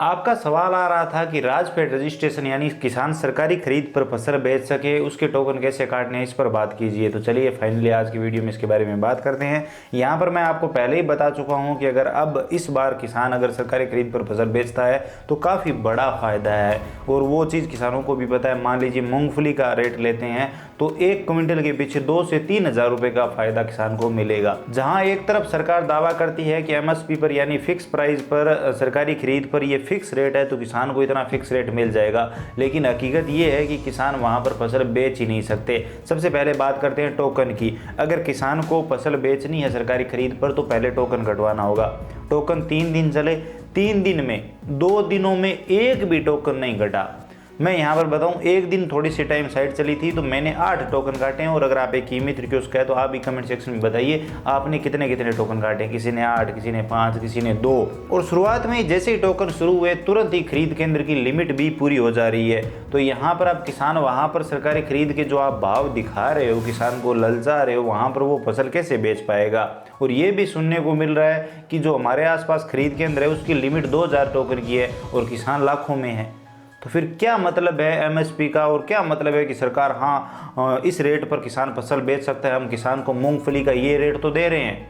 आपका सवाल आ रहा था कि राजफेड रजिस्ट्रेशन यानी किसान सरकारी खरीद पर फसल बेच सके उसके टोकन कैसे काटने हैं, इस पर बात कीजिए। तो चलिए फाइनली आज की वीडियो में इसके बारे में बात करते हैं। यहाँ पर मैं आपको पहले ही बता चुका हूँ कि अगर अब इस बार किसान अगर सरकारी खरीद पर फसल बेचता है तो काफ़ी बड़ा फायदा है। और वो चीज़ किसानों को भी पता है। मान लीजिए मूंगफली का रेट लेते हैं तो 1 क्विंटल के पीछे 2 से 3 हज़ार रुपये का फायदा किसान को मिलेगा। जहाँ एक तरफ सरकार दावा करती है कि MSP पर यानी फिक्स प्राइस पर सरकारी खरीद पर ये फिक्स रेट है तो किसान को इतना फिक्स रेट मिल जाएगा, लेकिन हकीकत ये है कि किसान वहाँ पर फसल बेच ही नहीं सकते। सबसे पहले बात करते हैं टोकन की। अगर किसान को फसल बेचनी है सरकारी खरीद पर तो पहले टोकन कटवाना होगा। टोकन 3 दिन चले, 3 दिन में 2 दिनों में एक भी टोकन नहीं कटा। मैं यहाँ पर बताऊँ, एक दिन थोड़ी सी टाइम साइड चली थी तो मैंने 8 टोकन काटे हैं। और अगर आप एक मित्र के उसका है तो आप भी कमेंट सेक्शन में बताइए आपने कितने कितने टोकन काटे। किसी ने 8, किसी ने 5, किसी ने 2। और शुरुआत में जैसे ही टोकन शुरू हुए तुरंत ही खरीद केंद्र की लिमिट भी पूरी हो जा रही है। तो यहाँ पर आप किसान वहाँ पर सरकारी खरीद के जो आप भाव दिखा रहे हो, किसान को ललचा रहे हो, वहाँ पर वो फसल कैसे बेच पाएगा। और ये भी सुनने को मिल रहा है कि जो हमारे आसपास खरीद केंद्र है उसकी लिमिट 2000 टोकन की है और किसान लाखों में है। तो फिर क्या मतलब है MSP का, और क्या मतलब है कि सरकार इस रेट पर किसान फसल बेच सकता है। हम किसान को मूंगफली का ये रेट तो दे रहे हैं,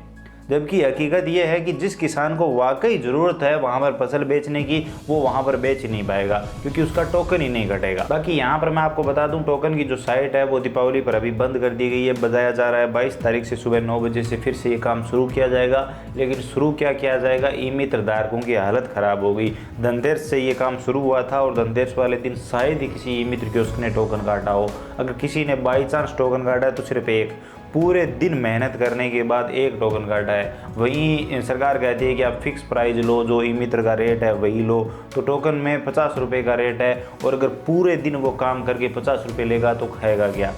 जबकि हकीकत ये है कि जिस किसान को वाकई ज़रूरत है वहाँ पर फसल बेचने की, वो वहाँ पर बेच ही नहीं पाएगा क्योंकि उसका टोकन ही नहीं कटेगा। बाकी यहाँ पर मैं आपको बता दूँ, टोकन की जो साइट है वो दीपावली पर अभी बंद कर दी गई है। बताया जा रहा है 22 तारीख से सुबह 9 बजे से फिर से ये काम शुरू किया जाएगा। लेकिन शुरू क्या किया जाएगा, ई मित्र धारकों की हालत ख़राब हो गई। धनतेरस से ये काम शुरू हुआ था और धनतेरस वाले दिन शायद ही किसी ई मित्र के उसने टोकन काटा हो। अगर किसी ने बाई चांस टोकन काटा है तो सिर्फ एक, पूरे दिन मेहनत करने के बाद एक टोकन काटा है। वहीं सरकार कहती है कि आप फिक्स प्राइस लो, जो ई मित्र का रेट है वही लो। तो टोकन में 50 रुपये का रेट है और अगर पूरे दिन वो काम करके 50 रुपये लेगा तो खाएगा क्या।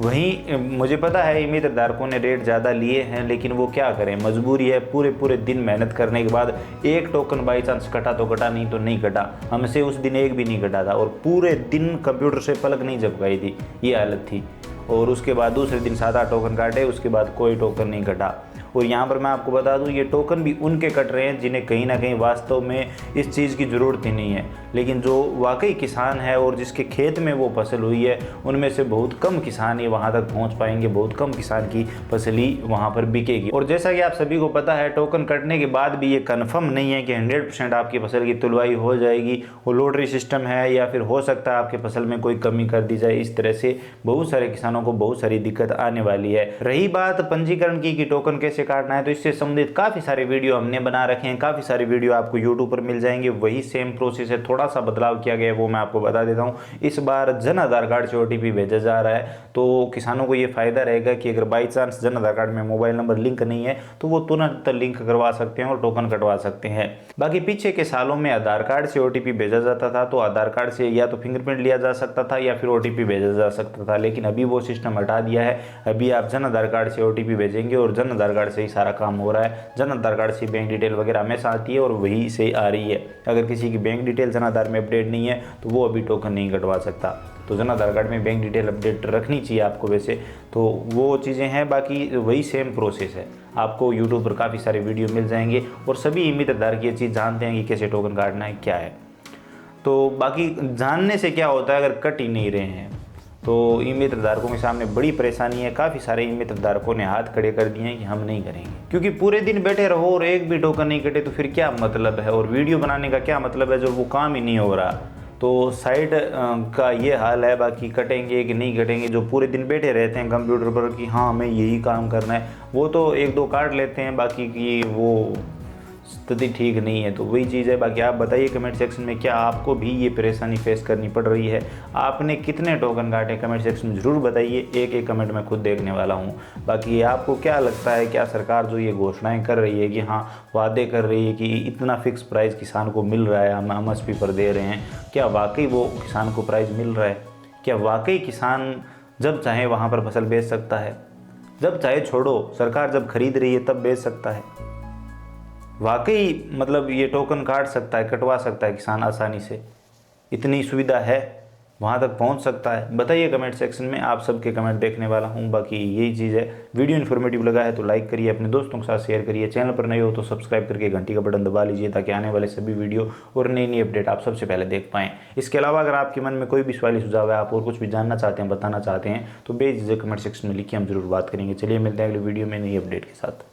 वहीं मुझे पता है ई मित्र धारकों ने रेट ज़्यादा लिए हैं, लेकिन वो क्या करें, मजबूरी है। पूरे दिन मेहनत करने के बाद एक टोकन बाई चांस कटा तो कटा, नहीं तो नहीं कटा। हमसे उस दिन एक भी नहीं कटा था और पूरे दिन कंप्यूटर से पलक नहीं झपकाई थी, ये हालत थी। और उसके बाद दूसरे दिन 7-8 टोकन काटे, उसके बाद कोई टोकन नहीं कटा। और यहाँ पर मैं आपको बता दूँ, ये टोकन भी उनके कट रहे हैं जिन्हें कहीं ना कहीं वास्तव में इस चीज़ की ज़रूरत ही नहीं है। लेकिन जो वाकई किसान है और जिसके खेत में वो फसल हुई है, उनमें से बहुत कम किसान ही वहाँ तक पहुँच पाएंगे, बहुत कम किसान की फसल ही वहाँ पर बिकेगी। और जैसा कि आप सभी को पता है, टोकन कटने के बाद भी ये कन्फर्म नहीं है कि 100% आपकी फसल की तुलवाई हो जाएगी। वो लॉटरी सिस्टम है या फिर हो सकता है आपकी फसल में कोई कमी कर दी जाए। इस तरह से बहुत सारे किसानों को बहुत सारी दिक्कत आने वाली है। रही बात पंजीकरण की कि टोकन कैसे काटना है, तो इससे संबंधित काफ़ी सारे वीडियो हमने बना रखे हैं। काफ़ी सारे वीडियो आपको यूट्यूब पर मिल जाएंगे। वही सेम प्रोसेस है, थोड़ा सा बदलाव किया गया है, वो मैं आपको बता देता हूँ। इस बार जन आधार कार्ड से OTP भेजा जा रहा है, तो किसानों को ये फ़ायदा रहेगा कि अगर by chance Jan Aadhaar card में मोबाइल नंबर लिंक नहीं है तो वो तुरंत लिंक करवा सकते हैं और टोकन कटवा सकते हैं। बाकी पीछे के सालों में आधार कार्ड से OTP भेजा जाता था, तो आधार कार्ड से या तो फिंगरप्रिंट लिया जा सकता था या फिर OTP भेजा जा सकता था। लेकिन अभी वो सिस्टम हटा दिया है। अभी आप जन आधार कार्ड से OTP भेजेंगे और जन आधार कार्ड से ही सारा काम हो रहा है। जन आधार कार्ड से बैंक डिटेल वगैरह हमेशा आती है और वही से आ रही है। अगर किसी की बैंक डिटेल जन आधार में अपडेट नहीं है तो वो अभी टोकन नहीं कटवा सकता। तो जन आधार कार्ड में बैंक डिटेल अपडेट रखनी चाहिए आपको वैसे, तो वो चीज़ें हैं। बाकी वही सेम प्रोसेस है। आपको यूट्यूब पर काफ़ी सारे वीडियो मिल जाएंगे और सभी ई मित्र धारक ये चीज़ जानते हैं कि कैसे टोकन काटना है, क्या है। तो बाकी जानने से क्या होता है, अगर कट ही नहीं रहे हैं तो ई मित्र धारकों के सामने बड़ी परेशानी है। काफ़ी सारे ई मित्र धारकों ने हाथ खड़े कर दिए हैं कि हम नहीं करेंगे, क्योंकि पूरे दिन बैठे रहो और एक भी टोकन नहीं कटे तो फिर क्या मतलब है, और वीडियो बनाने का क्या मतलब है जब वो काम ही नहीं हो रहा। तो साइड का ये हाल है। बाकी कटेंगे कि नहीं कटेंगे, जो पूरे दिन बैठे रहते हैं कंप्यूटर पर कि हाँ हमें यही काम करना है, वो तो 1-2 काट लेते हैं, बाकी की वो स्थिति ठीक नहीं है। तो वही चीज़ है। बाकी आप बताइए कमेंट सेक्शन में, क्या आपको भी ये परेशानी फेस करनी पड़ रही है, आपने कितने टोकन काटे, कमेंट सेक्शन में ज़रूर बताइए। एक कमेंट मैं खुद देखने वाला हूँ। बाकी आपको क्या लगता है, क्या सरकार जो ये घोषणाएं कर रही है कि हाँ वादे कर रही है कि इतना फिक्स प्राइस किसान को मिल रहा है, हम MSP पर दे रहे हैं, क्या वाकई वो किसान को प्राइस मिल रहा है? क्या वाकई किसान जब चाहे वहाँ पर फसल बेच सकता है? जब चाहे छोड़ो, सरकार जब खरीद रही है तब बेच सकता है? वाकई मतलब ये टोकन काट सकता है, कटवा सकता है किसान आसानी से? इतनी सुविधा है? वहाँ तक पहुँच सकता है? बताइए कमेंट सेक्शन में, आप सबके कमेंट देखने वाला हूँ। बाकी यही चीज़ है, वीडियो इन्फॉर्मेटिव लगा है तो लाइक करिए, अपने दोस्तों के साथ शेयर करिए, चैनल पर नए हो तो सब्सक्राइब करके घंटी का बटन दबा लीजिए ताकि आने वाले सभी वीडियो और नई नई अपडेट आप सबसे पहले देख पाएँ। इसके अलावा अगर आपके मन में कोई भी सवाल सुझाव है, आप और कुछ भी जानना चाहते हैं, बताना चाहते हैं, तो बेझिझक कमेंट सेक्शन में लिखिए, हम जरूर बात करेंगे। चलिए मिलते हैं अगले वीडियो में नई अपडेट के साथ।